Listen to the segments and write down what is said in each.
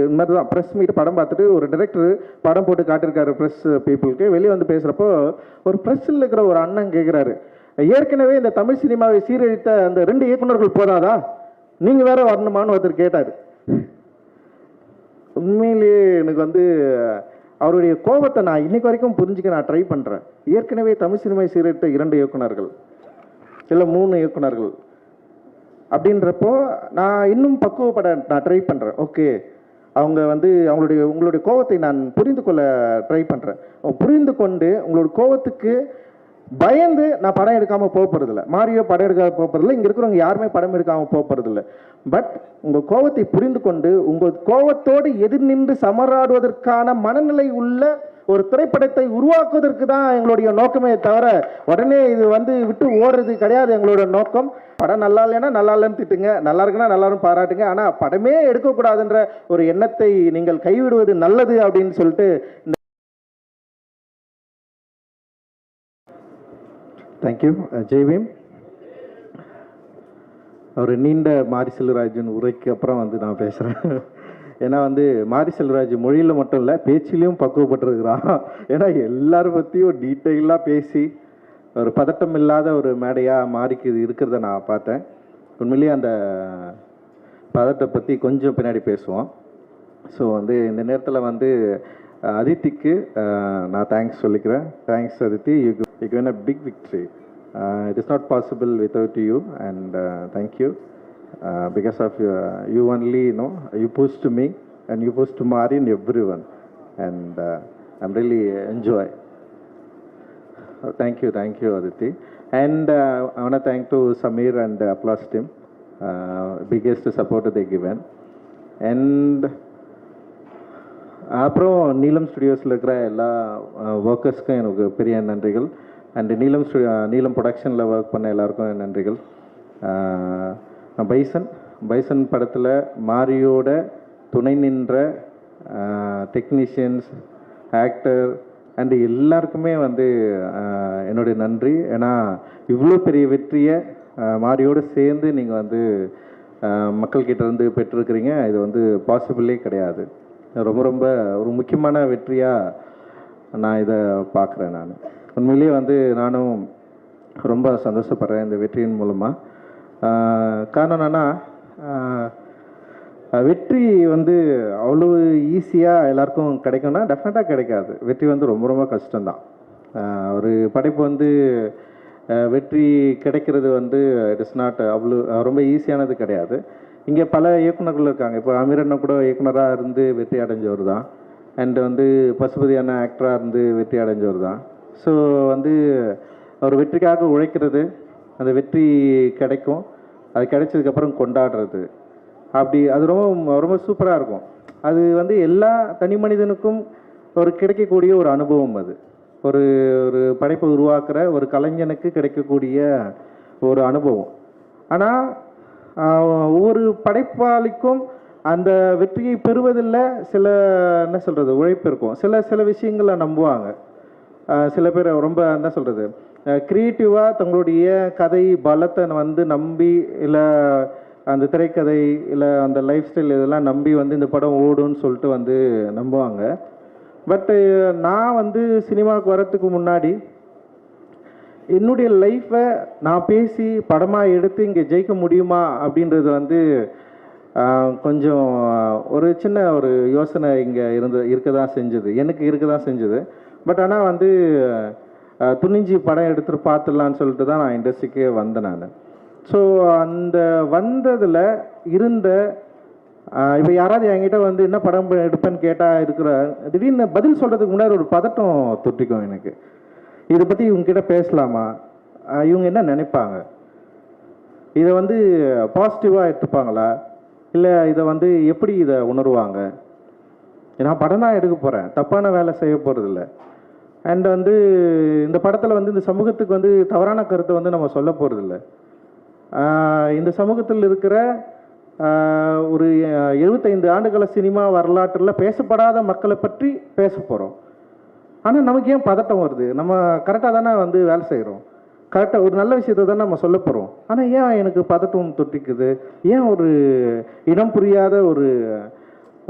இந்த மாதிரி தான் ப்ரெஸ் மீட் படம் பார்த்துட்டு ஒரு டைரக்டர் படம் போட்டு காட்டியிருக்காரு ப்ரெஸ் பீப்புளுக்கு. வெளியே வந்து பேசுகிறப்போ ஒரு ப்ரெஸ்ஸில் இருக்கிற ஒரு அண்ணன் கேட்குறாரு, ஏற்கனவே இந்த தமிழ் சினிமாவை சீரழித்த அந்த 2 இயக்குநர்கள் போதாதா, நீங்கள் வேற வரணுமான்னு ஒருத்தர் கேட்டார். உண்மையிலேயே எனக்கு வந்து அவருடைய கோபத்தை நான் இன்னைக்கு வரைக்கும் புரிஞ்சுக்க நான் ட்ரை பண்ணுறேன். ஏற்கனவே தமிழ் சினிமாவை சீரழித்த 2 இயக்குநர்கள் இல்லை 3 இயக்குநர்கள் அப்படின்றப்போ நான் இன்னும் பக்குவப்பட நான் ட்ரை பண்ணுறேன். ஓகே, அவங்க வந்து உங்களுடைய கோபத்தை நான் புரிந்து கொள்ள ட்ரை பண்ணுறேன். புரிந்து கொண்டு உங்களோட கோபத்துக்கு பயந்து நான் படம் எடுக்காமல் போக போகிறதில்ல, மாரியோ படம் எடுக்காம போக போகிறதில்ல, இங்கே இருக்கிறவங்க யாருமே படம் எடுக்காமல் போக போகிறதில்ல. பட் உங்கள் கோபத்தை புரிந்து கொண்டு உங்கள் கோபத்தோடு எதிர் நின்று சமராடுவதற்கான மனநிலை உள்ள ஒரு திரைப்படத்தை உருவாக்குவதற்கு தான் எங்களுடைய நோக்கமே தவிர உடனே இது வந்து விட்டு ஓடுறது கிடையாது எங்களோட நோக்கம். படம் நல்லா இல்லைன்னா நல்லா இல்லைன்னு திட்டுங்க, நல்லா இருக்குன்னா நல்லாரும் பாராட்டுங்க, ஆனால் படமே எடுக்கக்கூடாதுன்ற ஒரு எண்ணத்தை நீங்கள் கைவிடுவது நல்லது அப்படின்னு சொல்லிட்டு தேங்க்யூ. ஜெய்பீம். ஒரு நீண்ட மாரி செல்வராஜன் உரைக்கு அப்புறம் வந்து நான் பேசுகிறேன். ஏன்னா வந்து மாரி செல்வராஜ் மொழியில் மட்டும் இல்லை பேச்சிலையும் பக்குவப்பட்டிருக்கிறான். ஏன்னா எல்லாரும் பற்றியும் டீட்டெயிலாக பேசி ஒரு பதட்டம் இல்லாத ஒரு மேடையாக மாறிக்கு இருக்கிறத நான் பார்த்தேன். உண்மையிலேயே அந்த பதட்டத்தை பற்றி கொஞ்சம் பின்னாடி பேசுவோம். ஸோ வந்து இந்த நேரத்தில் வந்து அதித்திக்கு நான் தேங்க்ஸ் சொல்லிக்கிறேன். Thanks Aditi, you win a big victory. It is not possible without you, and thank you. Because of you only, you pushed me and you pushed Mari and everyone, and I'm really enjoy. Thank you Aditi, and I want to thank to Samir and Applause team, biggest support they given. And அப்புறம் நீலம் ஸ்டுடியோஸில் இருக்கிற எல்லா ஒர்க்கர்ஸ்க்கும் எனக்கு பெரிய நன்றிகள். And நீலம் ப்ரொடக்ஷனில் work பண்ண எல்லாருக்கும் நன்றிகள். பைசன் படத்தில் மாரியோட துணை நின்ற டெக்னீஷியன்ஸ், ஆக்டர் அண்டு எல்லாருக்குமே வந்து என்னுடைய நன்றி. ஏன்னா இவ்வளோ பெரிய வெற்றியை மாரியோடு சேர்ந்து நீங்கள் வந்து மக்கள்கிட்ட இருந்து பெற்றிருக்கிறீங்க. இது வந்து பாசிபிளே கிடையாது. ரொம்ப ரொம்ப ஒரு முக்கியமான வெற்றியாக நான் இதை பார்க்குறேன். நான் உண்மையிலேயே வந்து நானும் ரொம்ப சந்தோஷப்படுறேன் இந்த வெற்றியின் மூலமாக. காரணம் என்னென்னா, வெற்றி வந்து அவ்வளோ ஈஸியாக எல்லாருக்கும் கிடைக்கும்னா டெஃபினட்டாக கிடைக்காது. வெற்றி வந்து ரொம்ப ரொம்ப கஷ்டம்தான். ஒரு படைப்பு வந்து வெற்றி கிடைக்கிறது வந்து இட் இஸ் நாட் அவ்வளோ ரொம்ப ஈஸியானது கிடையாது. இங்கே பல இயக்குநர்கள் இருக்காங்க. இப்போ அமீரண்ணா கூட இயக்குனராக இருந்து வெற்றி அடைஞ்சவர் தான். அண்டு வந்து பசுபதி அண்ணா ஆக்டராக இருந்து வெற்றி அடைஞ்சவர் தான். ஸோ வந்து ஒரு வெற்றிக்காக உழைக்கிறது, அந்த வெற்றி கிடைக்கும், அது கிடைச்சதுக்கப்புறம் கொண்டாடுறது, அப்படி அது ரொம்ப ரொம்ப சூப்பராக இருக்கும். அது வந்து எல்லா தனி மனிதனுக்கும் ஒரு கிடைக்கக்கூடிய ஒரு அனுபவம். அது ஒரு ஒரு படைப்பை உருவாக்குற ஒரு கலைஞனுக்கு கிடைக்கக்கூடிய ஒரு அனுபவம். ஆனால் ஒவ்வொரு படைப்பாளிக்கும் அந்த வெற்றியை பெறுவதில் சில என்ன சொல்கிறது உழைப்பு இருக்கும். சில விஷயங்களை நம்புவாங்க. சில பேர் ரொம்ப என்ன சொல்கிறது க்ரியேட்டிவாக தங்களுடைய கதை பலத்தை வந்து நம்பி, இல்லை அந்த திரைக்கதை இல்லை அந்த லைஃப் ஸ்டைல் இதெல்லாம் நம்பி வந்து இந்த படம் ஓடுன்னு சொல்லிட்டு வந்து நம்புவாங்க. பட்டு நான் வந்து சினிமாவுக்கு வரத்துக்கு முன்னாடி என்னுடைய லைஃப்பை நான் பேசி படமாக எடுத்து இங்கே ஜெயிக்க முடியுமா அப்படின்றது வந்து கொஞ்சம் ஒரு சின்ன ஒரு யோசனை இங்கே இருக்க தான் செஞ்சது. பட் ஆனால் வந்து துணிஞ்சி படம் எடுத்துகிட்டு பார்த்துடலான்னு சொல்லிட்டு தான் நான் இண்டஸ்ட்ரிக்கே வந்தேன் நான். ஸோ அந்த வந்ததில் இருந்த இப்போ யாராவது என்கிட்ட வந்து என்ன படம் எடுப்பேன்னு கேட்டால் இருக்கிற திடீர்னு பதில் சொல்கிறதுக்கு முன்னாடி ஒரு பதட்டம் தொட்டிக்கும் எனக்கு. இதை பற்றி இவங்ககிட்ட பேசலாமா, இவங்க என்ன நினைப்பாங்க, இதை வந்து பாசிட்டிவாக எடுத்துப்பாங்களா, இல்லை இதை வந்து எப்படி இதை உணர்வாங்க. நான் படம் தான் எடுக்க போகிறேன், தப்பான வேலை செய்ய போகிறதில்ல. அண்ட் வந்து இந்த படத்தில் வந்து இந்த சமூகத்துக்கு வந்து தவறான கருத்தை வந்து நம்ம சொல்ல போகிறதில்ல. இந்த சமூகத்தில் இருக்கிற ஒரு 75 ஆண்டுகள சினிமா வரலாற்றில் பேசப்படாத மக்களை பற்றி பேச போகிறோம். ஆனால் நமக்கு ஏன் பதட்டம் வருது? நம்ம கரெக்டாக தானே வந்து வேலை செய்கிறோம், கரெக்டாக ஒரு நல்ல விஷயத்தை தானே நம்ம சொல்ல போகிறோம். ஆனால் ஏன் எனக்கு பதட்டம் தொட்டிக்குது? ஏன் ஒரு இனம் புரியாத ஒரு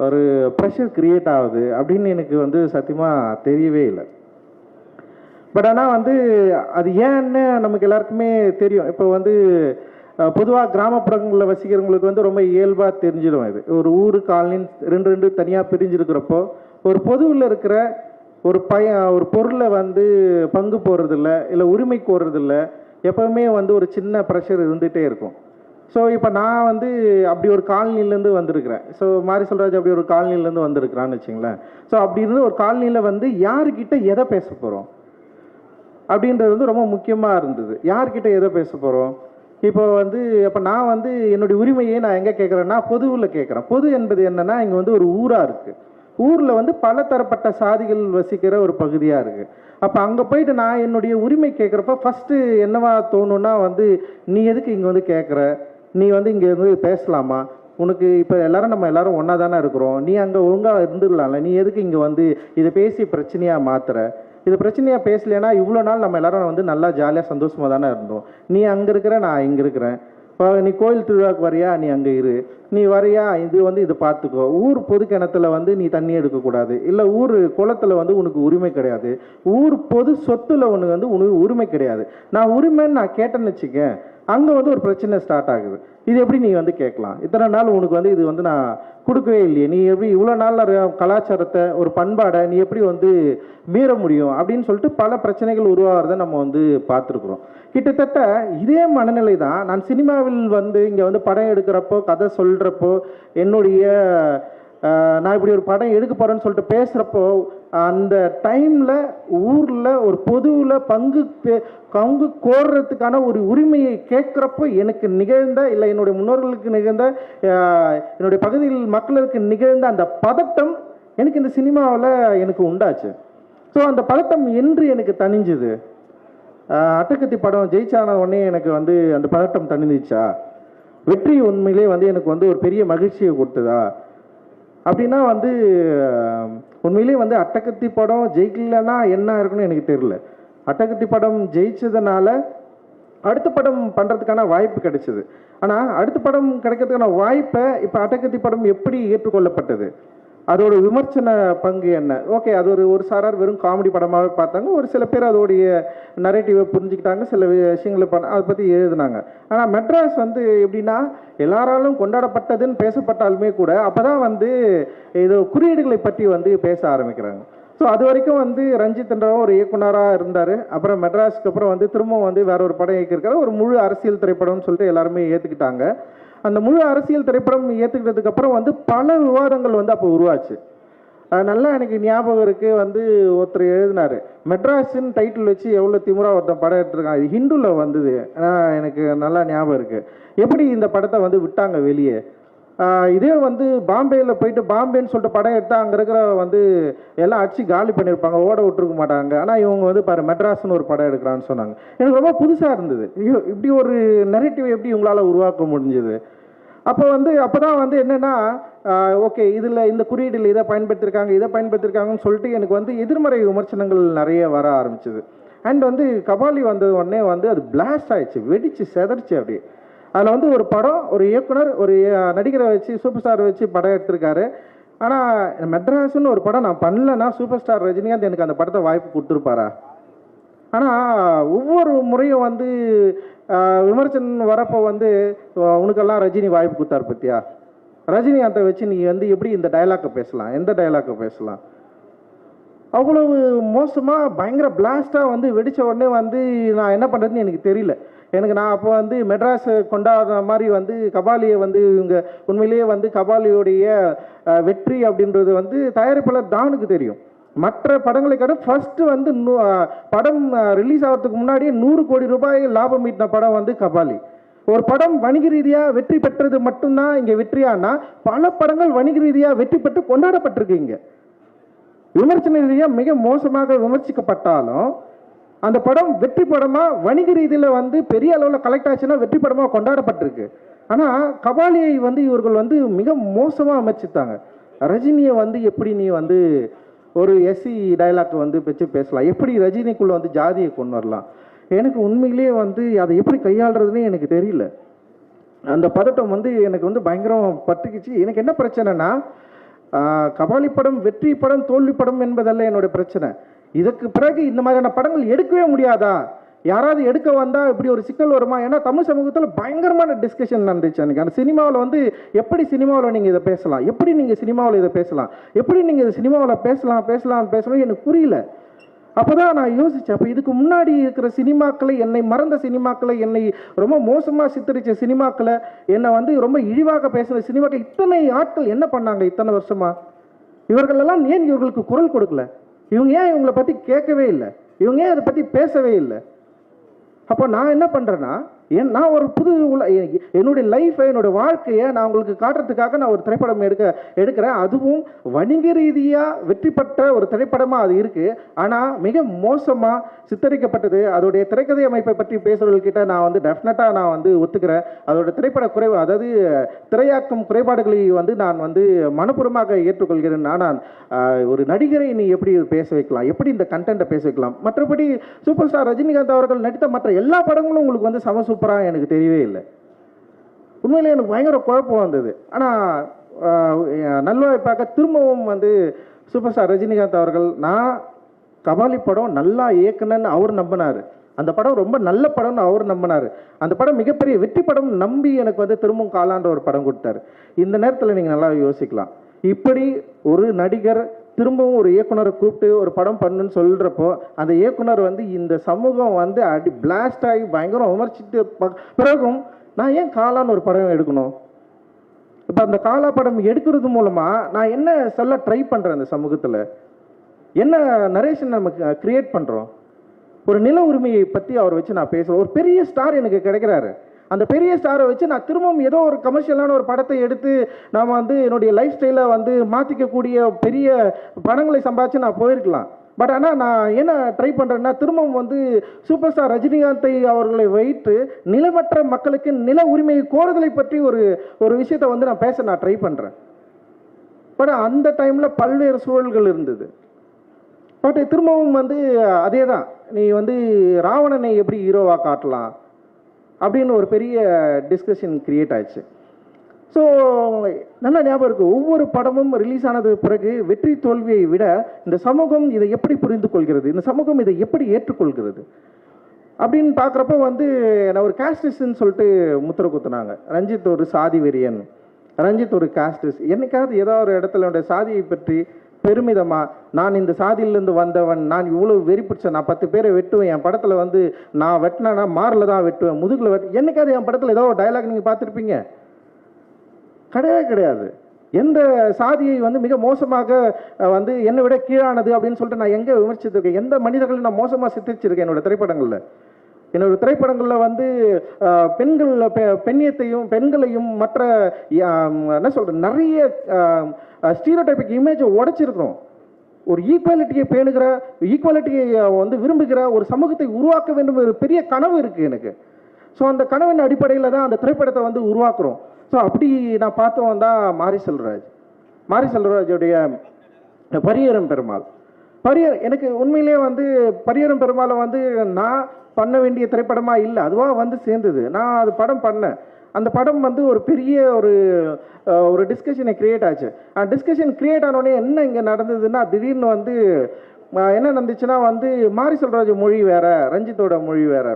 ஒரு ப்ரெஷர் க்ரியேட் ஆகுது அப்படின்னு எனக்கு வந்து சத்தியமாக தெரியவே இல்லை. பட் ஆனால் வந்து அது ஏன்னு நமக்கு எல்லாருக்குமே தெரியும். இப்போ வந்து பொதுவாக கிராமப்புறங்களில் வசிக்கிறவங்களுக்கு வந்து ரொம்ப இயல்பாக தெரிஞ்சிடும். இது ஒரு ஊர் காலனின்னு ரெண்டு ரெண்டு தனியாக பிரிஞ்சிருக்கிறப்போ ஒரு பொதுவில் இருக்கிற ஒரு பொருளை வந்து பங்கு போடுறதில்ல, இல்லை உரிமை கோருறதில்ல, எப்போவுமே வந்து ஒரு சின்ன ப்ரெஷர் இருந்துகிட்டே இருக்கும். ஸோ இப்போ நான் வந்து அப்படி ஒரு காலனிலேருந்து வந்திருக்கிறேன். ஸோ மாரி செல்வராஜ் அப்படி ஒரு காலனிலேருந்து வந்திருக்கிறான்னு வச்சுங்களேன். ஸோ அப்படி இருந்து ஒரு காலனியில் வந்து யாருக்கிட்ட எதை பேச போகிறோம் அப்படின்றது வந்து ரொம்ப முக்கியமாக இருந்தது. யார்கிட்ட எதை பேச போகிறோம்? இப்போ வந்து அப்போ நான் வந்து என்னுடைய உரிமையை நான் எங்கே கேட்குறேன்னா பொதுவில் கேட்குறேன். பொது என்பது என்னென்னா இங்கே வந்து ஒரு ஊராக இருக்குது. ஊரில் வந்து பல தரப்பட்ட சாதிகள் வசிக்கிற ஒரு பகுதியாக இருக்குது. அப்போ அங்கே போயிட்டு நான் என்னுடைய உரிமை கேட்குறப்ப ஃபஸ்ட்டு என்னவா தோணுன்னா வந்து நீ எதுக்கு இங்கே வந்து கேட்குற, நீ வந்து இங்கே வந்து பேசலாமா, உனக்கு இப்போ நம்ம எல்லாரும் ஒன்றா தானே இருக்கிறோம், நீ அங்கே ஒழுங்காக இருந்துடலாம்ல, நீ எதுக்கு இங்கே வந்து இதை பேசி பிரச்சனையாக மாற்றுற, இது பிரச்சனையாக பேசலைன்னா இவ்வளோ நாள் நம்ம எல்லாரும் வந்து நல்லா ஜாலியாக சந்தோஷமாக தானே இருந்தோம், நீ அங்கே இருக்கிற நான் இங்கே இருக்கிறேன், இப்போ நீ கோயில் திருவிழாவுக்கு வரியா நீ அங்கே இரு, நீ வரியா இது வந்து இதை பார்த்துக்கோ, ஊர் பொது கிணத்துல வந்து நீ தண்ணி எடுக்கக்கூடாது, இல்லை ஊர் குளத்தில் வந்து உனக்கு உரிமை கிடையாது, ஊர் பொது சொத்துல உனக்கு உரிமை கிடையாது, நான் உரிமைன்னு நான் கேட்டேன்னு வச்சுக்கேன், அங்கே வந்து ஒரு பிரச்சனை ஸ்டார்ட் ஆகுது. இது எப்படி நீ வந்து கேட்கலாம், இத்தனை நாள் உனக்கு வந்து இது வந்து நான் கொடுக்கவே இல்லையே, நீ எப்படி இவ்வளோ நாளில் கலாச்சாரத்தை ஒரு பண்பாடை நீ எப்படி வந்து மீற முடியும் அப்படின்னு சொல்லிட்டு பல பிரச்சனைகள் உருவாகிறத நம்ம வந்து பார்த்துருக்குறோம். கிட்டத்தட்ட இதே மனநிலை தான் நான் சினிமாவில் வந்து இங்கே வந்து படம் எடுக்கிறப்போ கதை சொல்கிறப்போ என்னுடைய நான் இப்படி ஒரு படம் எடுக்க போகிறேன்னு சொல்லிட்டு பேசுகிறப்போ அந்த டைமில் ஊரில் ஒரு பொதுவில் பங்கு கோர்றதுக்கான ஒரு உரிமையை கேட்குறப்போ எனக்கு நிகழ்ந்த இல்லை என்னுடைய முன்னோர்களுக்கு நிகழ்ந்த என்னுடைய பகுதியில் மக்களுக்கு நிகழ்ந்த அந்த பதட்டம் எனக்கு இந்த சினிமாவில் எனக்கு உண்டாச்சு. ஸோ அந்த பதட்டம் என்று எனக்கு தணிஞ்சுது. அட்டகத்தி படம் ஜெயிச்சான உடனே எனக்கு வந்து அந்த பதட்டம் தணிஞ்சிச்சா, வெற்றி உண்மையிலே வந்து எனக்கு வந்து ஒரு பெரிய மகிழ்ச்சியை கொடுத்ததா அப்படின்னா வந்து உண்மையிலே வந்து அட்டகத்தி படம் ஜெயிக்கலன்னா என்ன இருக்குன்னு எனக்கு தெரியல. அட்டகத்தி படம் ஜெயிச்சதுனால அடுத்த படம் பண்ணுறதுக்கான வாய்ப்பு கிடைச்சிது. ஆனால் அடுத்த படம் கிடைக்கிறதுக்கான வாய்ப்பை இப்போ அட்டகத்தி படம் எப்படி ஏற்றுக்கொள்ளப்பட்டது, அதோட விமர்சன பங்கு என்ன? ஓகே, அது ஒரு சாரார் வெறும் காமெடி படமாகவே பார்த்தாங்க, ஒரு சில பேர் அதோடைய நரேட்டிவை புரிஞ்சுக்கிட்டாங்க, சில விஷயங்களை அதை பற்றி எழுதுனாங்க. ஆனால் மெட்ராஸ் வந்து எப்படின்னா எல்லாராலும் கொண்டாடப்பட்டதுன்னு பேசப்பட்டாலுமே கூட அப்போ தான் வந்து இது குறியீடுகளை பற்றி வந்து பேச ஆரம்பிக்கிறாங்க. ஸோ அது வரைக்கும் வந்து ரஞ்சித் என்றவன் ஒரு இயக்குனராக இருந்தார். அப்புறம் மெட்ராஸ்க்கு அப்புறம் வந்து திரும்பவும் வந்து வேற ஒரு படம் இயக்கியிருக்காரு, ஒரு முழு அரசியல் திரைப்படம்னு சொல்லிட்டு எல்லாருமே ஏற்றுக்கிட்டாங்க. அந்த முழு அரசியல் திரைப்படம் ஏற்றுக்கிட்டதுக்கு அப்புறம் வந்து பல விவாதங்கள் வந்து அப்போ உருவாச்சு. நல்லா எனக்கு ஞாபகம் இருக்கு, வந்து ஒருத்தர் எழுதினார், மெட்ராஸின் டைட்டில் வச்சு எவ்வளோ திமுறா ஒருத்தன் படம் எடுத்துருக்கான், இது ஹிந்துவில் வந்தது. எனக்கு நல்லா ஞாபகம் இருக்கு, எப்படி இந்த படத்தை வந்து விட்டாங்க வெளியே. இதே வந்து பாம்பேயில் போயிட்டு பாம்பேன்னு சொல்லிட்டு படம் எடுத்தால் அங்கே இருக்கிற வந்து எல்லாம் அடிச்சு காலி பண்ணியிருப்பாங்க, ஓட விட்டுருக்க மாட்டாங்க. ஆனால் இவங்க வந்து பாரு மெட்ராஸ்னு ஒரு படம் எடுக்கிறான்னு சொன்னாங்க. எனக்கு ரொம்ப புதுசாக இருந்தது, இப்படி ஒரு நெரேட்டிவ் எப்படி இவங்களால் உருவாக்க முடிஞ்சது. அப்போ தான் வந்து என்னென்னா ஓகே இதில் இந்த குறியீடில் இதை பயன்படுத்தியிருக்காங்கன்னு சொல்லிட்டு எனக்கு வந்து எதிர்மறை விமர்சனங்கள் நிறைய வர ஆரம்பிச்சிது. அண்ட் வந்து கபாலி வந்தது உடனே வந்து அது பிளாஸ்ட் ஆயிடுச்சு, வெடிச்சு செதறிச்சு. அப்படி அதில் வந்து ஒரு படம், ஒரு இயக்குனர், ஒரு நடிகரை வச்சு சூப்பர் ஸ்டார் வச்சு படம் எடுத்திருக்காரு. ஆனால் மெட்ராஸ்ன்னு ஒரு படம் நான் பண்ணலன்னா சூப்பர் ஸ்டார் ரஜினிகாந்த் எனக்கு அந்த படத்தை வாய்ப்பு கொடுத்துருப்பாரா? ஆனால் ஒவ்வொரு முறையும் வந்து விமர்சனம் வரப்போ வந்து உனக்கெல்லாம் ரஜினி வாய்ப்பு கொடுத்தாரு பற்றியா, ரஜினிகாந்தை வச்சு நீ வந்து எப்படி இந்த டைலாக்கை பேசலாம், எந்த டைலாக்கை பேசலாம், அவ்வளவு மோசமாக பயங்கர பிளாஸ்டாக வந்து வெடித்த உடனே வந்து நான் என்ன பண்ணுறதுன்னு எனக்கு தெரியல. நான் அப்போ வந்து மெட்ராஸ் கொண்டாடுற மாதிரி வந்து கபாலியை வந்து இவங்க உண்மையிலேயே வந்து கபாலியோடைய வெற்றி அப்படின்றது வந்து தயாரிப்பாளர் தானுக்கு தெரியும். மற்ற படங்களை காட்ட ஃபர்ஸ்ட் வந்து படம் ரிலீஸ் ஆகிறதுக்கு முன்னாடியே 100 கோடி ரூபாய் லாபம் ஈட்டின படம் வந்து கபாலி. ஒரு படம் வணிக ரீதியாக வெற்றி பெற்றது மட்டும்தான் இங்கே வெற்றியானா, பல படங்கள் வணிக ரீதியாக வெற்றி பெற்று கொண்டாடப்பட்டிருக்கு. இங்கே விமர்சன ரீதியாக மிக மோசமாக விமர்சிக்கப்பட்டாலும் அந்த படம் வெற்றி படமாக வணிக ரீதியில் வந்து பெரிய அளவில் கலெக்ட் ஆச்சுன்னா வெற்றி படமாக கொண்டாடப்பட்டிருக்கு. ஆனால் கபாலியை வந்து இவர்கள் வந்து மிக மோசமாக அமைச்சிட்டாங்க. ரஜினியை வந்து எப்படி நீ வந்து ஒரு எஸ்சி டைலாக் வந்து வச்சு பேசலாம், எப்படி ரஜினிக்குள்ளே வந்து ஜாதியை கொண்டு வரலாம், எனக்கு உண்மையிலேயே வந்து அதை எப்படி கையாளுறதுன்னே எனக்கு தெரியல. அந்த பதட்டம் வந்து எனக்கு வந்து பயங்கரம் பட்டுக்குச்சு. எனக்கு என்ன பிரச்சனைனா கபாலி படம் வெற்றி படம் தோல்வி படம் என்பதல்ல என்னோட பிரச்சனை. இதுக்கு பிறகு இந்த மாதிரியான படங்கள் எடுக்கவே முடியாதா, யாராவது எடுக்க வந்தால் இப்படி ஒரு சிக்கல் வருமா? ஏன்னா தமிழ் சமூகத்தில் பயங்கரமான டிஸ்கஷன் நடந்துச்சு அன்றைக்கி. அந்த சினிமாவில் வந்து எப்படி சினிமாவில் நீங்கள் இதை பேசலாம், எப்படி நீங்கள் சினிமாவில் இதை பேசலாம், எப்படி நீங்கள் இதை சினிமாவில் பேசலாம் எனக்கு புரியல. அப்போ தான் நான் யோசித்தேன், அப்போ இதுக்கு முன்னாடி இருக்கிற சினிமாக்களை, என்னை மறந்த சினிமாக்களை, என்னை ரொம்ப மோசமாக சித்தரித்த சினிமாக்களை, என்னை வந்து ரொம்ப இழிவாக பேசுகிற சினிமாக்கள், இத்தனை ஆட்கள் என்ன பண்ணாங்க இத்தனை வருஷமா? இவர்களெல்லாம் ஏன் இவர்களுக்கு குரல் கொடுக்கல? இவங்க ஏன் இவங்களை பற்றி கேட்கவே இல்லை? இவங்க ஏன் அதை பற்றி பேசவே இல்லை? அப்போ நான் என்ன பண்ணுறேன்னா, நான் ஒரு புது என்னுடைய லைஃப்பை, என்னோட வாழ்க்கையை நான் உங்களுக்கு காட்டுறதுக்காக நான் ஒரு திரைப்படம் எடுக்கிறேன். அதுவும் வணிக ரீதியாக வெற்றி பெற்ற ஒரு திரைப்படமாக அது இருக்குது. ஆனால் மிக மோசமாக சித்தரிக்கப்பட்டது. அதோடைய திரைக்கதை அமைப்பை பற்றி பேசுகிறவர்கிட்ட நான் வந்து டெஃபினட்டாக நான் வந்து ஒத்துக்கிறேன். அதோட திரைப்பட குறைவு, அதாவது திரையாக்கம் குறைபாடுகளை வந்து நான் வந்து மனப்பூர்வமாக ஏற்றுக்கொள்கிறேன். நான் ஒரு நடிகரை நீ எப்படி பேச வைக்கலாம், எப்படி இந்த கண்டென்ட்டை பேச வைக்கலாம்? மற்றபடி சூப்பர் ஸ்டார் ரஜினிகாந்த் அவர்கள் நடித்த மற்ற எல்லா படங்களும் உங்களுக்கு வந்து சூப்பராக எனக்கு தெரியவே இல்லை. உண்மையிலே எனக்கு பயங்கர குழப்பம் வந்தது. ஆனால் நல்வாய்ப்பாக திரும்பவும் வந்து சூப்பர் ஸ்டார் ரஜினிகாந்த் அவர்கள், நான் கபாலி படம் நல்லா இயக்குனன்னு அவர் நம்பினார். அந்த படம் ரொம்ப நல்ல படம்னு அவர் நம்பினார். அந்த படம் மிகப்பெரிய வெற்றி படம் நம்பி எனக்கு வந்து திரும்பவும் காலான்ற ஒரு படம் கொடுத்தாரு. இந்த நேரத்தில் நீங்கள் நல்லா யோசிக்கலாம், இப்படி ஒரு நடிகர் திரும்பவும் ஒரு இயக்குனரை கூப்பிட்டு ஒரு படம் பண்ணுன்னு சொல்கிறப்போ, அந்த இயக்குனர் வந்து இந்த சமூகம் வந்து பிளாஸ்ட் ஆகி பயங்கரம் விமர்சித்து பிறகும் நான் ஏன் காலான்னு ஒரு படம் எடுக்கணும்? இப்போ அந்த காலா படம் எடுக்கிறது மூலமாக நான் என்ன சொல்ல ட்ரை பண்ணுறேன்? அந்த சமூகத்தில் என்ன நரேஷன் நமக்கு கிரியேட் பண்ணுறோம்? ஒரு நில உரிமையை பற்றி அவர் வச்சு நான் பேசுகிறேன். ஒரு பெரிய ஸ்டார் எனக்கு கிடைக்கிறாரு. அந்த பெரிய ஸ்டாரை வச்சு நான் திரும்பவும் ஏதோ ஒரு கமர்ஷியலான ஒரு படத்தை எடுத்து நாம் வந்து என்னுடைய லைஃப் ஸ்டைலை வந்து மாற்றிக்கக்கூடிய பெரிய படங்களை சம்பாதிச்சு நான் போயிருக்கலாம். பட் ஆனால் நான் என்ன ட்ரை பண்ணுறேன்னா, திரும்பவும் வந்து சூப்பர் ஸ்டார் ரஜினிகாந்தை அவர்களை வைத்து நிலமற்ற மக்களுக்கு நில உரிமையை கோருதலை பற்றி ஒரு விஷயத்தை வந்து நான் பேச நான் ட்ரை பண்ணுறேன். பட் அந்த டைமில் பல்வேறு சூழல்கள் இருந்தது. பட் திரும்பவும் வந்து அதே தான், நீ வந்து ராவணனை எப்படி ஹீரோவாக காட்டலாம் அப்படின்னு ஒரு பெரிய டிஸ்கஷன் கிரியேட் ஆயிடுச்சு. ஸோ நல்லா ஞாபகம் இருக்குது, ஒவ்வொரு படமும் ரிலீஸ் ஆனது பிறகு வெற்றி தோல்வியை விட இந்த சமூகம் இதை எப்படி புரிந்து கொள்கிறது, இந்த சமூகம் இதை எப்படி ஏற்றுக்கொள்கிறது அப்படின்னு பார்க்குறப்ப வந்து நான் ஒரு காஸ்டிஸ்ன்னு சொல்லிட்டு முத்திரை குத்துனாங்க. ரஞ்சித் ஒரு சாதி வெறியன், ரஞ்சித் ஒரு காஸ்டிஸ். என்னைக்காவது ஏதோ ஒரு இடத்துல என்னுடைய சாதியை பற்றி பெருமிதமாக, நான் இந்த சாதியிலேருந்து வந்தவன், நான் இவ்வளோ வெறி பிடிச்சேன், நான் 10 பேரை வெட்டுவேன், என் படத்தில் வந்து நான் வெட்டினா மாரில் தான் வெட்டுவேன், முதுகில் என்னைக்காவது என் படத்தில் ஏதோ ஒரு டைலாக் நீங்கள் பார்த்துருப்பீங்க? கிடையவே கிடையாது. எந்த சாதியை வந்து மிக மோசமாக வந்து என்னை விட கீழானது அப்படின்னு சொல்லிட்டு நான் எங்கே விமர்சித்திருக்கேன்? எந்த மனிதர்களையும் நான் மோசமாக சித்தரிச்சிருக்கேன் என்னோடய திரைப்படங்களில்? என்னோடய திரைப்படங்களில் வந்து பெண்களையும் மற்ற என்ன சொல்கிறது, நிறைய ஸ்டீரியோடைபிக் இமேஜை உடைச்சிருக்கிறோம். ஒரு ஈக்குவாலிட்டியை பேணுகிற, ஈக்குவாலிட்டியை வந்து விரும்புகிற ஒரு சமூகத்தை உருவாக்க வேண்டும் ஒரு பெரிய கனவு இருக்குது எனக்கு. ஸோ அந்த கனவின் அடிப்படையில் தான் அந்த திரைப்படத்தை வந்து உருவாக்குறோம். ஸோ அப்படி நான் பார்த்தவன் தான் மாரி செல்வராஜுடைய பரியேறும் பெருமாள். எனக்கு உண்மையிலேயே வந்து பரியேறும் பெருமாளை வந்து நான் பண்ண வேண்டிய திரைப்படமாக இல்லை, அதுவாக வந்து சேர்ந்தது. நான் அது படம் பண்ணேன். அந்த படம் வந்து ஒரு பெரிய ஒரு டிஸ்கஷனை கிரியேட் ஆச்சு. டிஸ்கஷன் கிரியேட் ஆனோடனே என்ன இங்கே நடந்ததுன்னா, திடீர்னு வந்து என்ன நடந்துச்சுன்னா வந்து மாரி செல்வராஜ் மொழி வேற, ரஞ்சித்தோட மொழி வேற.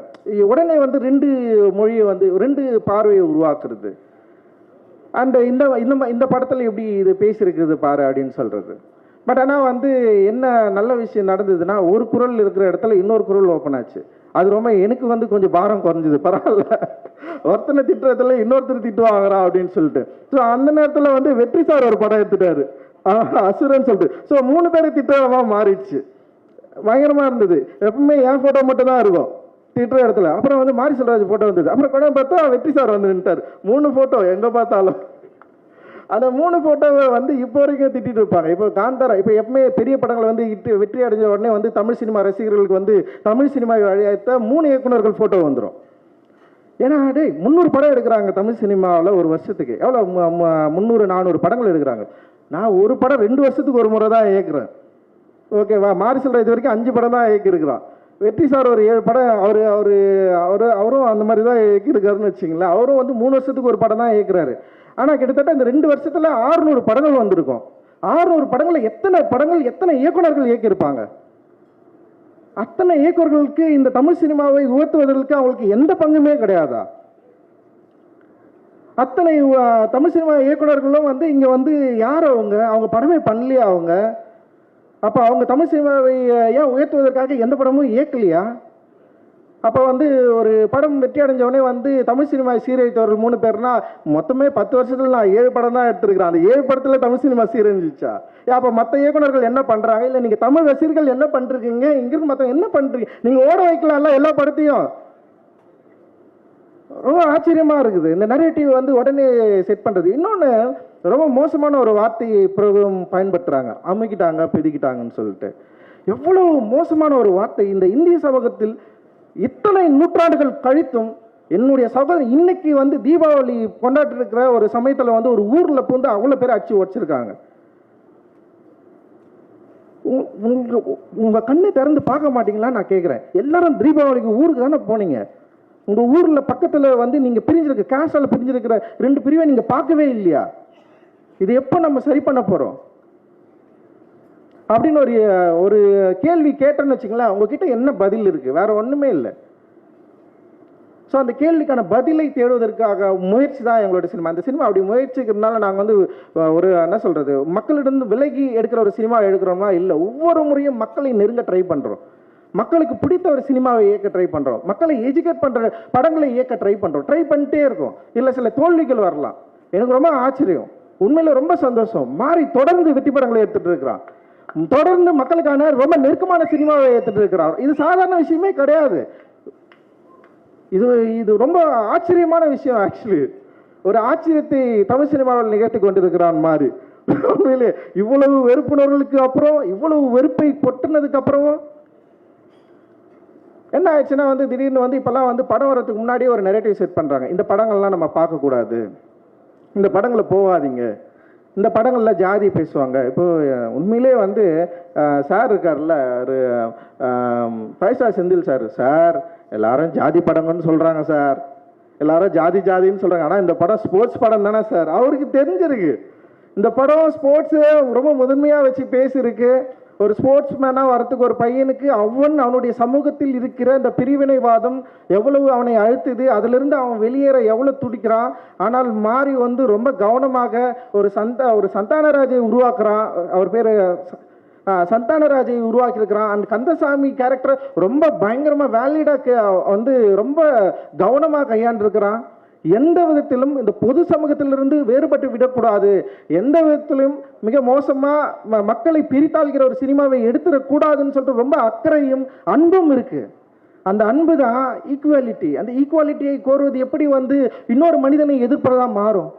உடனே வந்து 2 மொழியை வந்து 2 பார்வையை உருவாக்குறது. அண்ட் இந்த படத்தில் எப்படி இது பேசியிருக்குது பாரு அப்படின்னு சொல்கிறது. பட் ஆனால் வந்து என்ன நல்ல விஷயம் நடந்ததுன்னா, ஒரு குரல் இருக்கிற இடத்துல இன்னொரு குரல் ஓப்பன் ஆச்சு. அது ரொம்ப எனக்கு வந்து கொஞ்சம் பாரம் குறைஞ்சிது. பரவாயில்ல, ஒருத்தனை திட்டுறதுல இன்னொருத்தர் திட்டு வாங்குறான் அப்படின்னு சொல்லிட்டு. ஸோ அந்த நேரத்தில் வந்து வெற்றி சார் ஒரு படம் எடுத்துட்டாரு, அசுரன் சொல்லிட்டு. ஸோ 3 பேரை திட்டமாக மாறிடுச்சு. பயங்கரமாக இருந்தது. எப்பவுமே என் ஃபோட்டோ மட்டும் தான் இருக்கும் திட்டுற இடத்துல. அப்புறம் வந்து மாரி செல்வராஜ் ஃபோட்டோ வந்தது. அப்புறம் படம் பார்த்தா வெற்றி சார் வந்து நின்ட்டார். 3 ஃபோட்டோ எங்கே பார்த்தாலும். அந்த 3 ஃபோட்டோவை வந்து இப்போ வரைக்கும் திட்டிட்டு இருப்பாங்க. இப்போ காந்தாரா, இப்போ எப்பவுமே பெரிய படங்களை வந்து வெற்றி அடைஞ்ச உடனே வந்து தமிழ் சினிமா ரசிகர்களுக்கு வந்து தமிழ் சினிமா அழைத்த 3 இயக்குநர்கள் ஃபோட்டோ வந்துடும். ஏன்னா 300 படம் எடுக்கிறாங்க தமிழ் சினிமாவில் ஒரு வருஷத்துக்கு. எவ்வளோ 300-400 படங்கள் எடுக்கிறாங்க. நான் ஒரு படம் 2 வருஷத்துக்கு ஒரு முறை தான் இயக்குறேன். ஓகேவா? மாரி செல்வராஜ் இது வரைக்கும் 5 படம் தான் இயக்கியிருக்கிறான். வெற்றி சார் ஒரு 7 படம், அவரும் அந்த மாதிரி தான் இயக்கியிருக்காருன்னு வச்சிங்களேன். அவரும் வந்து 3 வருஷத்துக்கு ஒரு படம் தான் இயக்குறாரு. ஆனால் கிட்டத்தட்ட இந்த 2 வருஷத்தில் 600 படங்கள் வந்திருக்கும். 600 படங்கள் எத்தனை படங்கள் எத்தனை இயக்குனர்கள் இயக்கியிருப்பாங்க? அத்தனை இயக்குனர்களுக்கு இந்த தமிழ் சினிமாவை உயர்த்துவதற்கு அவங்களுக்கு எந்த பங்குமே கிடையாதா? அத்தனை தமிழ் சினிமா இயக்குனர்களும் வந்து இங்கே வந்து யார் அவங்க படமே பண்ணலையா? அப்போ அவங்க தமிழ் சினிமாவை ஏன் உயர்த்துவதற்காக எந்த படமும் இயக்கலையா? அப்போ வந்து ஒரு படம் வெற்றி அடைஞ்சவொடனே வந்து தமிழ் சினிமா சீரழித்தவர்கள் 3 பேர்னா மொத்தமே 10 வருஷத்துல நான் 7 படம் தான் எடுத்துருக்கிறேன். அந்த 7 படத்தில் தமிழ் சினிமா சீரழிஞ்சிச்சா? அப்போ மற்ற இயக்குனர்கள் என்ன பண்ணுறாங்க? இல்லை நீங்கள் தமிழ் ரசிகர்கள் என்ன பண்ணுறீங்க? இங்கிருந்து மற்ற என்ன பண்ணுறீங்க? நீங்கள் ஓட வைக்கலாம்ல எல்லா படத்தையும். ரொம்ப ஆச்சரியமாக இருக்குது இந்த நரேட்டிவ் வந்து உடனே செட் பண்ணுறது. இன்னொன்று ரொம்ப மோசமான ஒரு வார்த்தையை பிரயோகம் பயன்படுத்துகிறாங்க, அமுக்கிட்டாங்க பிதிக்கிட்டாங்கன்னு சொல்லிட்டு. எவ்வளோ மோசமான ஒரு வார்த்தை! இந்த இந்திய சமூகத்தில் இத்தனை நூற்றாண்டுகள் கழித்தும் என்னுடைய சகோதரன் இன்னைக்கு வந்து தீபாவளி கொண்டாடி இருக்கிற ஒரு சமயத்தில் வந்து ஒரு ஊரில் பூந்து அவ்வளோ பேர் அடிச்சு உடச்சிருக்காங்க. உங்கள் கண்ணை திறந்து பார்க்க மாட்டீங்களா நான் கேட்குறேன். எல்லாரும் தீபாவளிக்கு ஊருக்கு தானே போனீங்க. உங்கள் ஊரில் பக்கத்தில் வந்து நீங்கள் பிரிஞ்சிருக்க கேஸ்டால் பிரிஞ்சிருக்கிற 2 பிரிவை நீங்கள் பார்க்கவே இல்லையா? இது எப்போ நம்ம சரி பண்ண போகிறோம் அப்படின்னு ஒரு கேள்வி கேட்டேன்னு வச்சுங்களேன். உங்ககிட்ட என்ன பதில் இருக்குது? வேற ஒன்றுமே இல்லை. ஸோ அந்த கேள்விக்கான பதிலை தேடுவதற்காக முயற்சி தான் எங்களோட சினிமா. அந்த சினிமா அப்படி முயற்சிக்கிறதுனால நாங்கள் வந்து ஒரு என்ன சொல்கிறது, மக்களிடம் விலகி எடுக்கிற ஒரு சினிமா எடுக்கிறோம்னா இல்லை. ஒவ்வொரு முறையும் மக்களை நெருங்க ட்ரை பண்ணுறோம். மக்களுக்கு பிடித்த ஒரு சினிமாவை இயக்க ட்ரை பண்ணுறோம். மக்களை எஜுகேட் பண்ணுற படங்களை இயக்க ட்ரை பண்ணுறோம். ட்ரை பண்ணிட்டே இருக்கோம். இல்லை சில தோல்விகள் வரலாம். எனக்கு ரொம்ப ஆச்சரியம், உண்மையில் ரொம்ப சந்தோஷம். மாறி தொடர்ந்து வெற்றி படங்களை எடுத்துகிட்டு இருக்கிறான். தொடர்ந்து மக்களுக்கான ரொம்ப நெருக்கமான சினிமாவை எடுத்துகிட்டு இருக்கிறார். இது சாதாரண விஷயமே கிடையாது. இது ரொம்ப ஆச்சரியமான விஷயம். ஆக்சுவலி ஒரு ஆச்சரியத்தை தமிழ் சினிமாவில் நிகழ்த்தி கொண்டிருக்கிறான் மாதிரி. உண்மையிலே இவ்வளவு வெறுப்புணர்வுகளுக்கு அப்புறம், இவ்வளவு வெறுப்பை பொட்டுனதுக்கு அப்புறமும் என்ன ஆயிடுச்சுன்னா வந்து திடீர்னு வந்து இப்போல்லாம் வந்து படம் வரதுக்கு முன்னாடியே ஒரு நெரேட்டிவ் செட் பண்ணுறாங்க. இந்த படங்கள்லாம் நம்ம பார்க்கக்கூடாது, இந்த படங்களை போகாதீங்க, இந்த படங்களில் ஜாதி பேசுவாங்க. இப்போ உண்மையிலே வந்து சார் இருக்கார்ல, ஒரு பைசா செந்தில் சார் எல்லாரும் ஜாதி படங்கன்னு சொல்கிறாங்க சார், எல்லாரும் ஜாதின்னு சொல்கிறாங்க. ஆனால் இந்த படம் ஸ்போர்ட்ஸ் படம் தானே சார். அவருக்கு தெரிஞ்சிருக்கு இந்த படம் ஸ்போர்ட்ஸு ரொம்ப முதன்மையாக வச்சு பேசியிருக்கு. ஒரு ஸ்போர்ட்ஸ் மேனாக வரத்துக்கு ஒரு பையனுக்கு அவனுடைய சமூகத்தில் இருக்கிற இந்த பிரிவினைவாதம் எவ்வளவு அவனை அழுத்துது, அதிலிருந்து அவன் வெளியேற எவ்வளோ துடிக்கிறான். ஆனால் மாறி வந்து ரொம்ப கவனமாக ஒரு சந்தானராஜை உருவாக்குறான். அவர் பேர் சந்தானராஜை உருவாக்கியிருக்கிறான். அண்ட் கந்தசாமி கேரக்டர் ரொம்ப பயங்கரமாக வேலிடாக வந்து ரொம்ப கவனமாக கையாண்டிருக்கிறான். எந்த விதத்திலும் இந்த பொது சமூகத்திலிருந்து வேறுபட்டு விடக்கூடாது, எந்த விதத்திலும் மிக மோசமாக மக்களை பிரித்தாள்கிற ஒரு சினிமாவை எடுத்துடக்கூடாதுன்னு சொல்லிட்டு ரொம்ப அக்கறையும் அன்பும் இருக்குது. அந்த அன்பு தான் ஈக்குவாலிட்டி. அந்த ஈக்குவாலிட்டியை கோருவது எப்படி வந்து இன்னொரு மனிதனை எதிர்ப்பதாக மாறும்.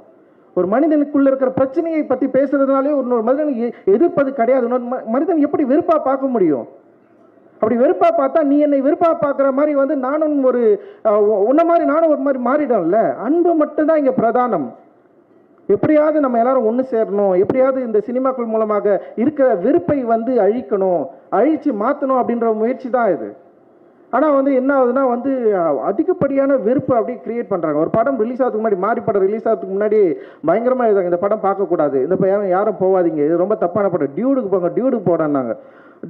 ஒரு மனிதனுக்குள்ள இருக்கிற பிரச்சனையை பற்றி பேசுறதுனாலே இன்னொரு மனிதனை எதிர்ப்பது கிடையாது. இன்னொரு மனிதன் எப்படி வெறுப்பாக பார்க்க முடியும்? அப்படி வெறுப்பாக பார்த்தா நீ என்னை வெறுப்பாக பார்க்குற மாதிரி வந்து நானும் உன்ன மாதிரி நானும் ஒரு மாதிரி மாறிடும்ல. அன்பு மட்டும்தான் இங்கே பிரதானம். எப்படியாவது நம்ம எல்லாரும் ஒன்று சேரணும், எப்படியாவது இந்த சினிமாக்கள் மூலமாக இருக்கிற வெறுப்பை வந்து அழிக்கணும், அழித்து மாற்றணும் அப்படின்ற முயற்சி தான் இது. ஆனால் வந்து என்ன ஆகுதுன்னா வந்து அதிகப்படியான வெறுப்பு அப்படியே கிரியேட் பண்ணுறாங்க. ஒரு படம் ரிலீஸ் ஆகிறதுக்கு முன்னாடி, மாறி படம் ரிலீஸ் ஆகிறதுக்கு முன்னாடி பயங்கரமாக எழுதாங்க, இந்த படம் பார்க்கக்கூடாது, இந்த படம் யாரும் போகாதீங்க, இது ரொம்ப தப்பான படம், டியூடுக்கு போங்க, டியூடுக்கு போடான்னாங்க.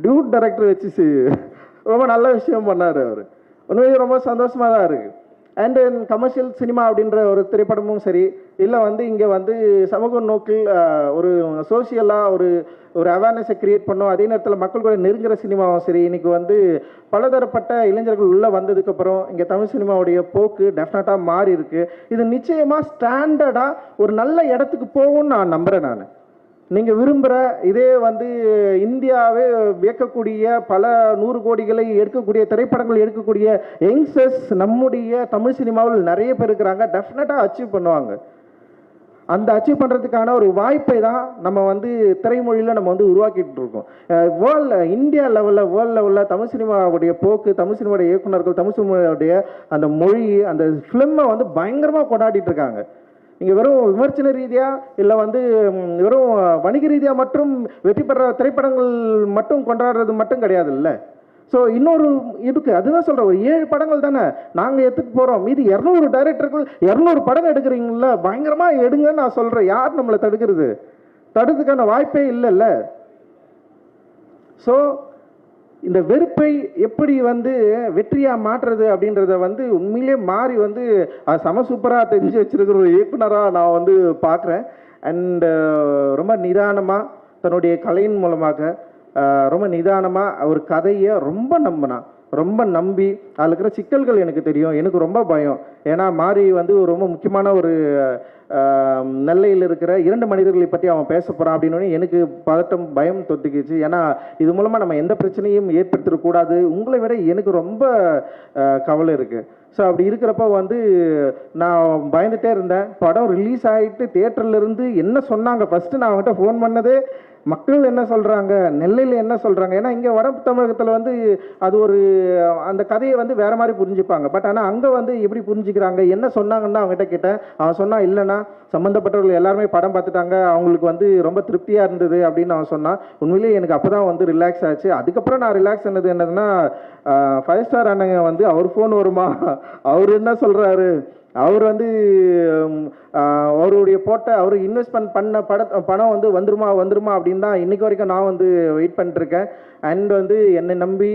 டியூட் டைரக்டர் வச்சு ரொம்ப நல்ல விஷயம் பண்ணார் அவர். உண்மையிலே ரொம்ப சந்தோஷமாக தான் இருக்குது. அண்ட் கமர்ஷியல் சினிமா அப்படின்ற ஒரு திரைப்படமும் சரி, இல்லை வந்து இங்கே வந்து சமூக நோக்கில் ஒரு சோசியலாக ஒரு அவேர்னஸை கிரியேட் பண்ணோம், அதே நேரத்தில் மக்கள் கூட நெருங்குற சினிமாவும் சரி, இன்றைக்கி வந்து பலதரப்பட்ட இளைஞர்கள் உள்ளே வந்ததுக்கப்புறம் இங்கே தமிழ் சினிமாவுடைய போக்கு டெஃபினட்டாக மாறி இருக்குது. இது நிச்சயமாக ஸ்டாண்டர்டாக ஒரு நல்ல இடத்துக்கு போகும்னு நான் நம்புகிறேன். நான் நீங்கள் விரும்புகிற இதே வந்து இந்தியாவே வியக்கக்கூடிய பல 100 கோடிகளை எடுக்கக்கூடிய திரைப்படங்கள் எடுக்கக்கூடிய யங்ஸ்டர்ஸ் நம்முடைய தமிழ் சினிமாவில் நிறைய பேர் இருக்கிறாங்க. டெஃபினட்டாக அச்சீவ் பண்ணுவாங்க. அந்த அச்சீவ் பண்ணுறதுக்கான ஒரு வாய்ப்பை தான் நம்ம வந்து திரைமொழியில் நம்ம வந்து உருவாக்கிட்டு இருக்கோம். இந்தியா லெவலில், வேர்ல்டு லெவலில் தமிழ் சினிமாவுடைய போக்கு, தமிழ் சினிமாவுடைய இயக்குநர்கள், தமிழ் சினிமாவுடைய அந்த மொழி, அந்த ஃபிலிமை வந்து பயங்கரமாக கொண்டாடிட்டு இருக்காங்க. இங்கே வெறும் விமர்சன ரீதியாக இல்லை வந்து வெறும் வணிக ரீதியாக மட்டும் வெற்றி பெற திரைப்படங்கள் மட்டும் கொண்டாடுறது மட்டும் கிடையாது இல்லை. ஸோ இன்னொரு இருக்குது, அதுதான் சொல்கிறேன். ஒரு 7 படங்கள் தானே நாங்கள் எடுத்துகிட்டு போகிறோம். மீதி 200 டைரக்டர்கள் 200 படம் எடுக்கிறீங்கள, பயங்கரமாக எடுங்கன்னு நான் சொல்கிறேன். யார் நம்மளை தடுக்கிறது? தடுறதுக்கான வாய்ப்பே இல்லைல்ல. ஸோ இந்த வெறுப்பை எப்படி வந்து வெற்றியாக மாற்றுறது அப்படின்றத வந்து உண்மையிலே மாறி வந்து செம சூப்பராக தெரிஞ்சு வச்சிருக்கிற ஒரு இயக்குனராக நான் வந்து பார்க்குறேன். அண்டு ரொம்ப நிதானமாக தன்னுடைய கலையின் மூலமாக ரொம்ப நிதானமாக ஒரு கதையை ரொம்ப நம்பி அதில் இருக்கிற சிக்கல்கள் எனக்கு தெரியும். எனக்கு ரொம்ப பயம். ஏன்னா மாறி வந்து ரொம்ப முக்கியமான ஒரு நெல்லையில் இருக்கிற 2 மனிதர்களை பற்றி அவன் பேச போகிறான் அப்படின்னு எனக்கு பதட்டம் பயம் தொத்துக்கிச்சு. ஏன்னா இது மூலமாக நம்ம எந்த பிரச்சனையும் ஏற்படுத்திடக்கூடாது. உங்களை விட எனக்கு ரொம்ப கவலை இருக்குது. ஸோ அப்படி இருக்கிறப்ப வந்து நான் பயந்துகிட்டே இருந்தேன். படம் ரிலீஸ் ஆகிட்டு தியேட்டர்லேருந்து என்ன சொன்னாங்க, ஃபஸ்ட்டு நான் அவங்ககிட்ட ஃபோன் பண்ணதே மக்கள் என்ன சொல்கிறாங்க, நெல்லையில் என்ன சொல்கிறாங்க. ஏன்னா இங்கே வட தமிழகத்தில் வந்து அது ஒரு அந்த கதையை வந்து வேறு மாதிரி புரிஞ்சுப்பாங்க. பட் ஆனால் அங்கே வந்து எப்படி புரிஞ்சுக்கிறாங்க, என்ன சொன்னாங்கன்னு அவங்ககிட்ட கேட்டேன். அவன் சொன்னான், இல்லைன்னா சம்மந்தப்பட்டவர்கள் எல்லாருமே படம் பார்த்துட்டாங்க, அவங்களுக்கு வந்து ரொம்ப திருப்தியாக இருந்தது அப்படின்னு அவன் சொன்னான். உண்மையிலேயே எனக்கு அப்போ தான் வந்து ரிலாக்ஸ் ஆச்சு. அதுக்கப்புறம் நான் ரிலாக்ஸ் ஆனது என்னதுன்னா, 5 ஸ்டார் அண்ணங்க வந்து அவர் ஃபோன் வருமா, அவர் என்ன சொல்கிறாரு, அவர் வந்து அவருடைய அவர் இன்வெஸ்ட்மெண்ட் பண்ண பணம் வந்து வந்துருமா அப்படின்னு தான் இன்றைக்கு வரைக்கும் நான் வந்து வெயிட் பண்ணிட்டுருக்கேன். அண்ட் வந்து என்னை நம்பி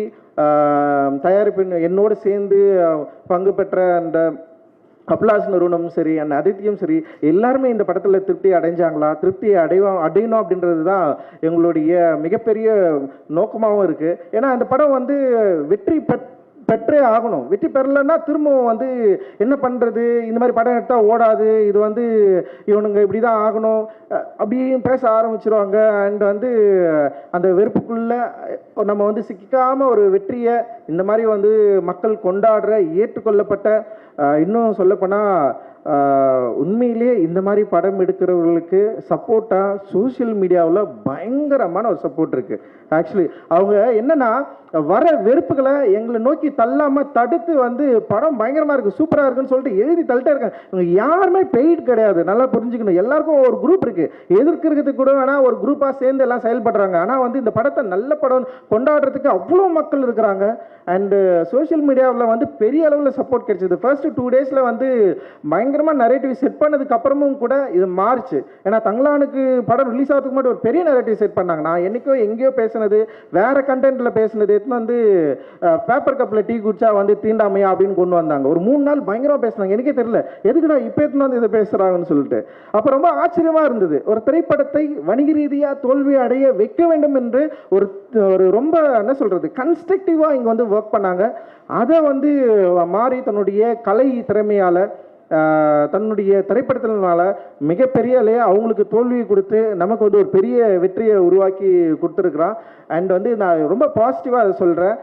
தயாரிப்பு என்னோடு சேர்ந்து பங்கு பெற்ற அந்த அப்லாஸ் நிறுவனமும் சரி, அந்த அதித்தியும் சரி, எல்லாருமே இந்த படத்தில் திருப்தி அடைஞ்சாங்களா, திருப்தியை அடையணும் அப்படின்றது தான் எங்களுடைய மிகப்பெரிய நோக்கமாகவும் இருக்குது. ஏன்னா அந்த படம் வந்து வெற்றி பெற்றே ஆகணும். வெற்றி பெறலைன்னா திரும்பவும் வந்து என்ன பண்ணுறது, இந்த மாதிரி படம் எடுத்தால் ஓடாது, இது வந்து இவனுங்க இப்படி தான் ஆகணும் அப்படின்னு பேச ஆரம்பிச்சிருவாங்க. அண்ட் வந்து அந்த வெறுப்புக்குள்ளே நம்ம வந்து சிக்காமல் ஒரு வெற்றியை இந்த மாதிரி வந்து மக்கள் கொண்டாடுற ஏற்றுக்கொள்ளப்பட்ட, இன்னும் சொல்லப்போனால் உண்மையிலே இந்த மாதிரி படம் எடுக்கிறவர்களுக்கு சப்போர்ட்டாக சோஷியல் மீடியாவில் பயங்கரமான ஒரு சப்போர்ட் இருக்குது. ஆக்சுவலி அவங்க என்னென்னா வர வெறுப்புகளை எங்களை நோக்கி தள்ளாமல் தடுத்து வந்து படம் பயங்கரமாக இருக்குது, சூப்பராக இருக்குன்னு சொல்லிட்டு எழுதி தள்ளிட்டே இருக்காங்க. இவங்க யாருமே பெய்ட் கிடையாது, நல்லா புரிஞ்சுக்கணும். எல்லாருக்கும் ஒரு குரூப் இருக்குது, எதிர்க்கிறதுக்கு கூட வேணால் ஒரு குரூப்பாக சேர்ந்து எல்லாம் செயல்படுறாங்க. ஆனால் வந்து இந்த படத்தை நல்ல படம் கொண்டாடுறதுக்கு அவ்வளோ மக்கள் இருக்கிறாங்க. அண்டு சோஷியல் மீடியாவில் வந்து பெரிய அளவில் சப்போர்ட் கிடைச்சிது. ஃபர்ஸ்ட் 2 டேஸில் வந்து பயங்கரமாக நரேட்டிவ் செட் பண்ணதுக்கு அப்புறமும் கூட இது மாறிச்சு. ஏன்னா தங்களானுக்கு படம் ரிலீஸ் ஆகிறதுக்கு மட்டும் ஒரு பெரிய நரேட்டிவ் செட் பண்ணாங்க. நான் என்றைக்கோ எங்கேயோ பேசுனது, வேறு கண்டென்ட்டில் பேசுனது எடுத்துன்னு வந்து பேப்பர் கப்பில் டீ குடிச்சா வந்து தீண்டாமையா அப்படின்னு கொண்டு வந்தாங்க. ஒரு 3 நாள் பயங்கரமாக பேசினாங்க. எனக்கே தெரியல எதுக்குடா இப்போ எடுத்துன்னு வந்து இதை பேசுகிறாங்கன்னு சொல்லிட்டு. அப்போ ரொம்ப ஆச்சரியமாக இருந்தது. ஒரு திரைப்படத்தை வணிக ரீதியாக தோல்வி அடைய வைக்க வேண்டும் என்று ஒரு ரொம்ப என்ன சொல்கிறது கன்ஸ்ட்ரக்டிவாக இங்கே வந்து ஒர்க் பண்ணாங்க. அதை வந்து மாறி தன்னுடைய கலை திறமையால் தன்னுடைய திரைப்படத்தினால மிகப்பெரிய அவங்களுக்கு தோல்வியை கொடுத்து நமக்கு வந்து ஒரு பெரிய வெற்றியை உருவாக்கி கொடுத்துருக்குறான். அண்ட் வந்து நான் ரொம்ப பாசிட்டிவாக அதை சொல்கிறேன்.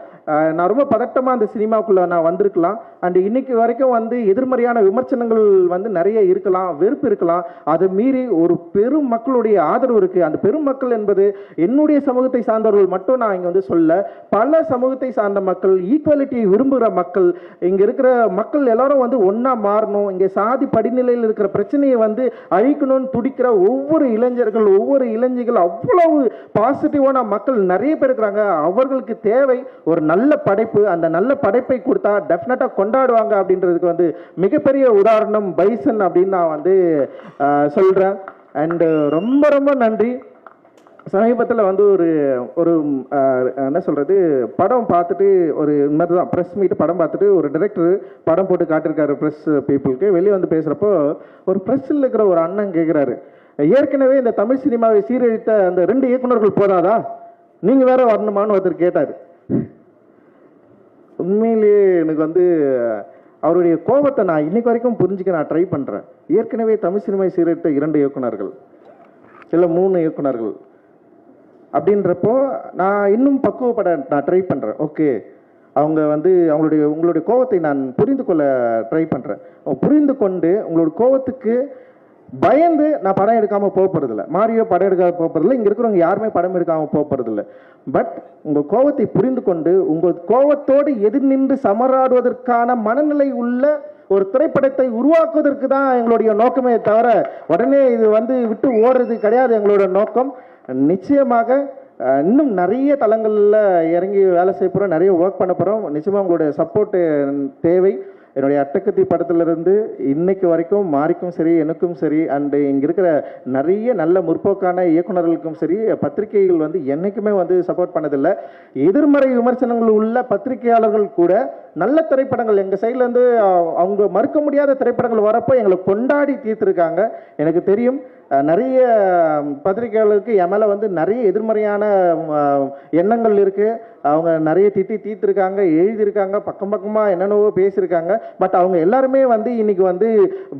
நான் ரொம்ப பதட்டமாக அந்த சினிமாவுக்குள்ளே நான் வந்திருக்கலாம். அண்ட் இன்னைக்கு வரைக்கும் வந்து எதிர்மறையான விமர்சனங்கள் வந்து நிறைய இருக்கலாம், வெறுப்பு இருக்கலாம். அதை மீறி ஒரு பெரும் மக்களுடைய ஆதரவு இருக்குது. அந்த பெரும் மக்கள் என்பது என்னுடைய சமூகத்தை சார்ந்தவர்கள் மட்டும் நான் இங்கே வந்து சொல்ல, பல சமூகத்தை சார்ந்த மக்கள், ஈக்குவாலிட்டியை விரும்புகிற மக்கள், இங்கே இருக்கிற மக்கள் எல்லாரும் வந்து ஒன்றா மாறணும், இங்கே சாதி படிநிலையில் இருக்கிற பிரச்சனையை வந்து அழிக்கணும்னு துடிக்கிற ஒவ்வொரு இளைஞர்கள், ஒவ்வொரு இளைஞர்கள், அவ்வளவு பாசிட்டிவான மக்கள் நிறைய பேர் இருக்கிறாங்க. அவர்களுக்கு தேவை ஒரு நல்ல படைப்பு. அந்த நல்ல படைப்பை கொடுத்தா டெஃபினட்டாக கொண்டாடுவாங்க அப்படின்றதுக்கு வந்து மிகப்பெரிய உதாரணம் பைசன் அப்படின்னு நான் வந்து சொல்கிறேன். அண்டு ரொம்ப ரொம்ப நன்றி. சமீபத்தில் வந்து ஒரு என்ன சொல்கிறது படம் பார்த்துட்டு ஒரு மாதிரி தான் ப்ரெஸ் மீட் படம் பார்த்துட்டு ஒரு டைரக்டர் படம் போட்டு காட்டிருக்காரு ப்ரெஸ் பீப்புளுக்கு. வெளியே வந்து பேசுகிறப்போ ஒரு ப்ரெஸ்ஸில் இருக்கிற ஒரு அண்ணன் கேட்குறாரு, ஏற்கனவே இந்த தமிழ் சினிமாவை சீரழித்த அந்த 2 இயக்குநர்கள் போதாதா, நீங்கள் வேற வரணுமான்னு ஒருத்தர் கேட்டார். உண்மையிலேயே எனக்கு வந்து அவருடைய கோபத்தை நான் இன்னைக்கு வரைக்கும் புரிஞ்சுக்க நான் ட்ரை பண்ணுறேன். ஏற்கனவே தமிழ் சினிமாவை சீரழித்த 2 இயக்குநர்கள் இல்லை 3 இயக்குநர்கள் அப்படின்றப்போ நான் இன்னும் பக்குவப்பட நான் ட்ரை பண்ணுறேன். ஓகே, அவங்க வந்து உங்களுடைய கோபத்தை நான் புரிந்து கொள்ள ட்ரை பண்ணுறேன். புரிந்து கொண்டு உங்களோட கோபத்துக்கு பயந்து நான் படம் எடுக்காமல் போகிறதில்ல, மாரியோ படம் எடுக்காமல் போகிறதில்ல, இங்கே இருக்கிறவங்க யாருமே படம் எடுக்காமல் போகிறதில்ல. பட் உங்கள் கோபத்தை புரிந்து கொண்டு உங்கள் கோபத்தோடு எதிர் நின்று சமராடுவதற்கான மனநிலை உள்ள ஒரு திரைப்படத்தை உருவாக்குவதற்கு தான் எங்களுடைய நோக்கமே தவிர உடனே இது வந்து விட்டு ஓடுறது கிடையாது எங்களோட நோக்கம். நிச்சயமாக இன்னும் நிறைய தளங்களில் இறங்கி வேலை செய்ய போகிறோம், நிறைய ஒர்க் பண்ண போகிறோம். நிச்சயமாக உங்களுடைய சப்போர்ட்டு தேவை. என்னுடைய அட்டகத்தி படத்திலிருந்து இன்னைக்கு வரைக்கும் மாரிக்கும் சரி, எனக்கும் சரி, அண்டு இங்கே இருக்கிற நிறைய நல்ல முற்போக்கான இயக்குநர்களுக்கும் சரி, பத்திரிகைகள் வந்து என்றைக்குமே வந்து சப்போர்ட் பண்ணதில்லை. எதிர்மறை விமர்சனங்கள் உள்ள பத்திரிகையாளர்கள் கூட நல்ல திரைப்படங்கள் எங்கள் சைட்லேருந்து அவங்க மறுக்க முடியாத திரைப்படங்கள் வரப்போ எங்களை கொண்டாடி தீர்த்துருக்காங்க. எனக்கு தெரியும் நிறைய பத்திரிகையாளருக்கு என் மேலே வந்து நிறைய எதிர்மறையான எண்ணங்கள் இருக்குது. அவங்க நிறைய திட்டி தீர்த்துருக்காங்க, எழுதியிருக்காங்க, பக்கம் பக்கமாக என்னென்னவோ பேசியிருக்காங்க. பட் அவங்க எல்லாருமே வந்து இன்னைக்கு வந்து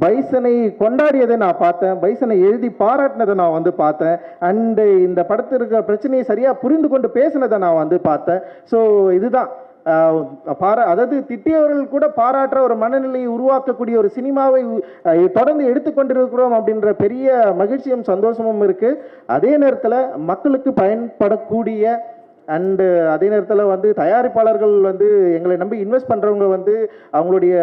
பைசனை கொண்டாடியதை நான் பார்த்தேன், பைசனை எழுதி பாராட்டினதை நான் வந்து பார்த்தேன், அண்டு இந்த படத்திற்கு பிரச்சனையை சரியாக புரிந்து கொண்டு பேசினதை நான் வந்து பார்த்தேன். ஸோ இதுதான் அதாவது திட்டியவர்கள் கூட பாராட்டுற ஒரு மனநிலையை உருவாக்கக்கூடிய ஒரு சினிமாவை தொடர்ந்து எடுத்துக்கொண்டிருக்கிறோம் அப்படின்ற பெரிய மகிழ்ச்சியும் சந்தோஷமும் இருக்குது. அதே நேரத்தில் மக்களுக்கு பயன்படக்கூடிய அண்டு அதே நேரத்தில் வந்து தயாரிப்பாளர்கள் வந்து எங்களை நம்பி இன்வெஸ்ட் பண்ணுறவங்க வந்து அவங்களுடைய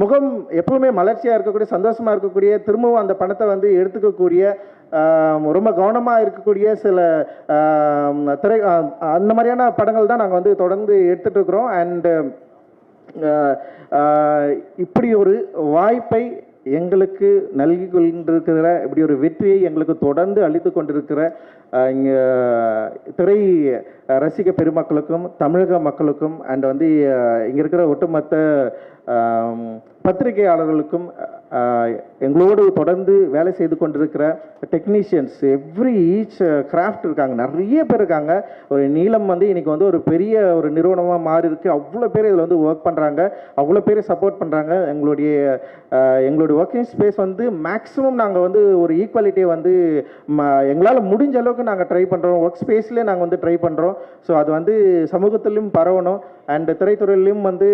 முகம் எப்பவுமே மலர்ச்சியாக இருக்கக்கூடிய, சந்தோஷமாக இருக்கக்கூடிய, திரும்பவும் அந்த பணத்தை வந்து எடுத்துக்கக்கூடிய, ரொம்ப கவனமாக இருக்கக்கூடிய சில அந்த மாதிரியான படங்கள் தான் நாங்கள் வந்து தொடர்ந்து எடுத்துகிட்டு இருக்கிறோம். அண்டு இப்படி ஒரு வாய்ப்பை எங்களுக்கு நல்கி கொண்டிருக்கிற, இப்படி ஒரு வெற்றியை எங்களுக்கு தொடர்ந்து அளித்து கொண்டிருக்கிற இங்கே திரை ரசிக பெருமக்களுக்கும் தமிழக மக்களுக்கும் அண்ட் வந்து இங்கே இருக்கிற ஒட்டுமொத்த பத்திரிகையாளர்களுக்கும் எங்களோடு தொடர்ந்து வேலை செய்து கொண்டிருக்கிற டெக்னீஷியன்ஸ், ஈச் கிராஃப்ட் இருக்காங்க, நிறைய பேர் இருக்காங்க. ஒரு நீளம் வந்து இன்னைக்கு வந்து ஒரு பெரிய ஒரு நிறுவனமாக மாறி இருக்கு. அவ்வளோ பேர் இதில் வந்து ஒர்க் பண்ணுறாங்க, அவ்வளோ பேர் சப்போர்ட் பண்ணுறாங்க. எங்களுடைய ஒர்க்கிங் ஸ்பேஸ் வந்து மேக்ஸிமம் நாங்கள் வந்து ஒரு ஈக்குவாலிட்டியை வந்து எங்களால் முடிஞ்ச அளவுக்கு நாங்கள் ட்ரை பண்ணுறோம். ஒர்க் ஸ்பேஸ்லேயே நாங்கள் வந்து ட்ரை பண்ணுறோம். ஸோ அது வந்து சமூகத்திலும் பரவணும். அண்ட் திரைத்துறையிலையும் வந்து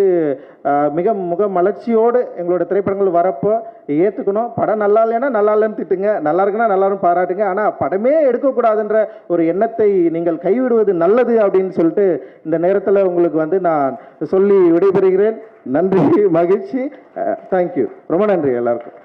முக மலர்ச்சியோடு எங்களோட திரைப்படங்கள் வரப்போ ஏற்றுக்கணும். படம் நல்லா இல்லைன்னா நல்லா இல்லைன்னு திட்டுங்க, நல்லா இருக்குன்னா நல்லாரும் பாராட்டுங்க. ஆனால் படமே எடுக்கக்கூடாதுன்ற ஒரு எண்ணத்தை நீங்கள் கைவிடுவது நல்லது அப்படின்னு சொல்லிட்டு இந்த நேரத்தில் உங்களுக்கு வந்து நான் சொல்லி விடைபெறுகிறேன். நன்றி, மகிழ்ச்சி, தேங்க்யூ, ரொம்ப நன்றி எல்லாருக்கும்.